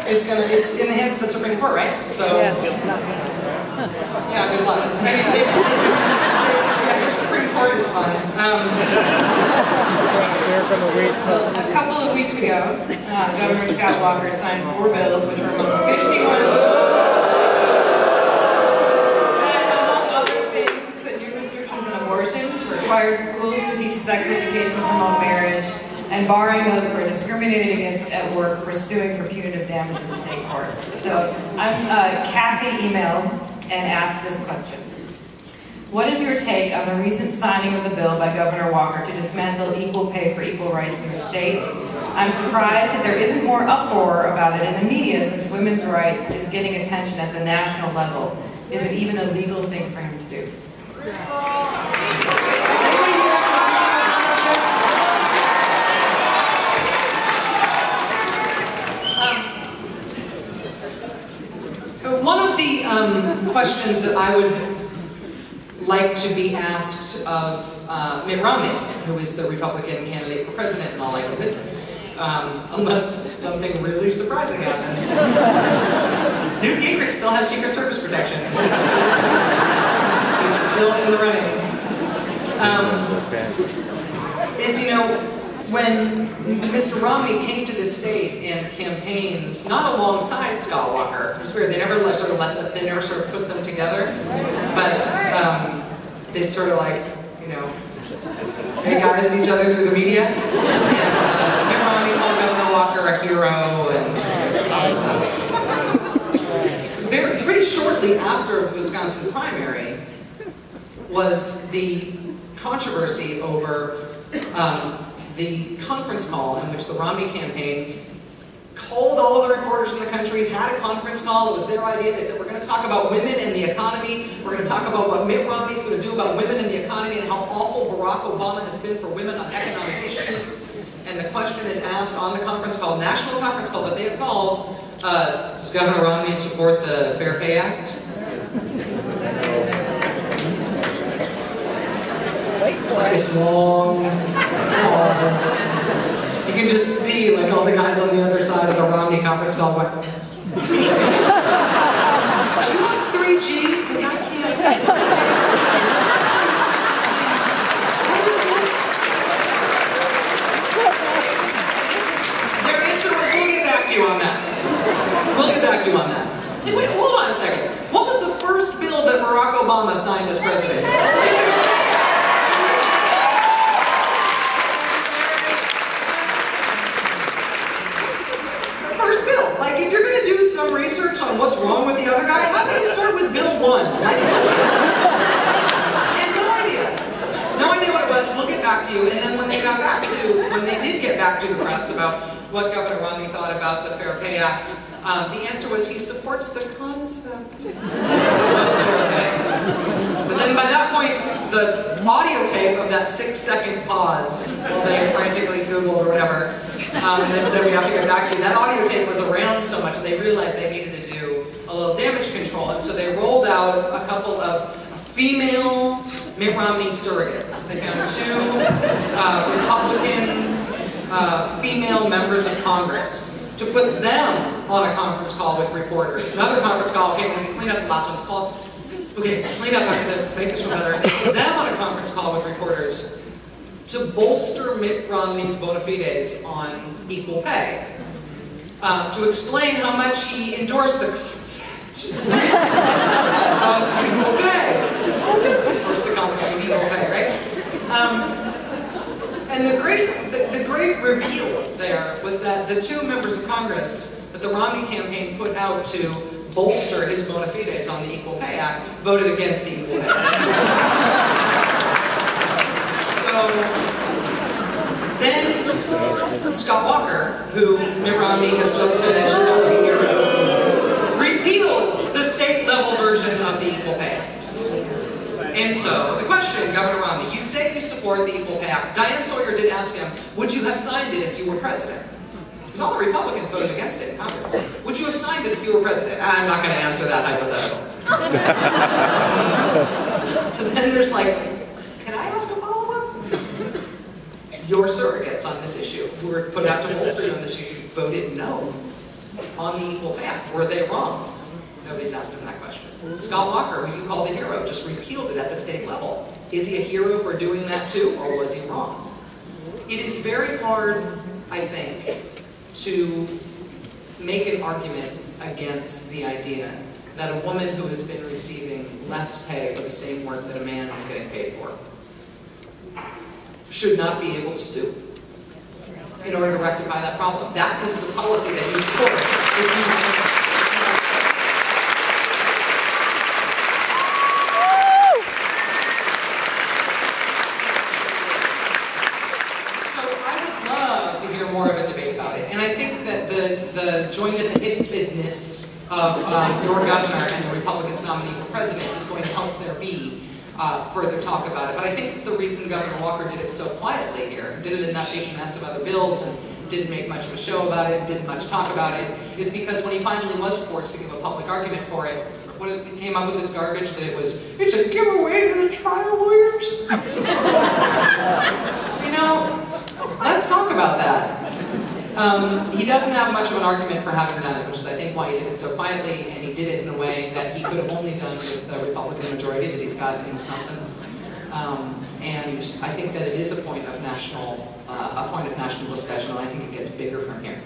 it's in the hands of the Supreme Court, right? So, yes, it's not yeah, good luck. Yeah, your Supreme Court is fine. A couple of weeks ago, Governor Scott Walker signed 4 bills, which were among 51 that, among other things, put new restrictions on abortion, required schools to teach sex education and promote marriage, and barring those who are discriminated against at work for suing for punitive damages in state court. So, Kathy emailed and asked this question. What is your take on the recent signing of the bill by Governor Walker to dismantle equal pay for equal rights in the state? I'm surprised that there isn't more uproar about it in the media since women's rights is getting attention at the national level. Is it even a legal thing for him to do? One of the questions that I would like to be asked of Mitt Romney, who is the Republican candidate for president in all likelihood, unless something really surprising happens. Newt Gingrich still has Secret Service protection. He's still in the running. Is, you know, when Mr. Romney came to the state and campaigned, not alongside Scott Walker, it was weird, they never sort of put them together, but they'd sort of like, you know, hey guys at each other through the media, and Mitt Romney called Governor Walker a hero, and all this stuff. Pretty shortly after the Wisconsin primary was the controversy over the conference call in which the Romney campaign called all of the reporters in the country, had a conference call, it was their idea, they said we're going to talk about women and the economy, we're going to talk about what Mitt Romney's going to do about women and the economy and how awful Barack Obama has been for women on economic issues. And the question is asked on the conference call, national conference call that they have called, does Governor Romney support the Fair Pay Act? It's like this long pause. You can just see like all the guys on the other side of the Romney conference call going, do you have 3G? Because I can't. What is this? Their answer was, we'll get back to you on that. We'll get back to you on that. Hey, wait, hold on a second. What was the first bill that Barack Obama signed as president? Like, if you're going to do some research on what's wrong with the other guy, how about you start with Bill 1? Like, I had no idea. No idea what it was. We'll get back to you. And then when they did get back to the press about what Governor Romney thought about the Fair Pay Act, the answer was he supports the concept of fair pay. But then by that point, the audio tape of that 6-second pause, while they frantically Googled or whatever, and then said we have to get back to you, that audio tape was around so much they realized they needed to do a little damage control. And so they rolled out a couple of female Mitt Romney surrogates. They found 2 Republican female members of Congress to put them on a conference call with reporters. Another conference call, okay, when we clean up the last one's called, okay, let's clean up after this, let's make this one better. They put them on a conference call with reporters to bolster Mitt Romney's bona fides on equal pay. To explain how much he endorsed the concept of equal pay. Who doesn't endorse the concept of equal pay, right? And the great reveal there was that the 2 members of Congress that the Romney campaign put out to bolster his bona fides on the Equal Pay Act voted against the Equal Pay Act. So then Scott Walker, who Mitt Romney has just finished about a year ago, repeals the state-level version of the Equal Pay Act. And so, the question, Governor Romney, you say you support the Equal Pay Act. Diane Sawyer did ask him, would you have signed it if you were president? Because all the Republicans voted against it in Congress. Would you have signed it if you were president? I'm not going to answer that hypothetical. So then there's like, can I ask a follow-up? Your surrogates on this issue, who were put out to bolster you on this issue, voted no. on the Equal Pay Act? Were they wrong? Nobody's asked him that question. Scott Walker, who you call the hero, just repealed it at the state level. Is he a hero for doing that too, or was he wrong? It is very hard, I think, to make an argument against the idea that a woman who has been receiving less pay for the same work that a man is getting paid for should not be able to sue in order to rectify that problem. That is the policy that you support. More of a debate about it. And I think that the joined at the hip-ness of your governor and the Republicans' nominee for president is going to help there be further talk about it. But I think that the reason Governor Walker did it so quietly here, did it in that big mess of other bills, and didn't make much of a show about it, didn't much talk about it, is because when he finally was forced to give a public argument for it, when it came up with this garbage that it's a giveaway to the trial lawyers. You know, let's talk about that. He doesn't have much of an argument for having done it, which is I think why he did it so quietly, and he did it in a way that he could have only done with the Republican majority that he's got in Wisconsin. And I think that it is a point of national discussion, and I think it gets bigger from here.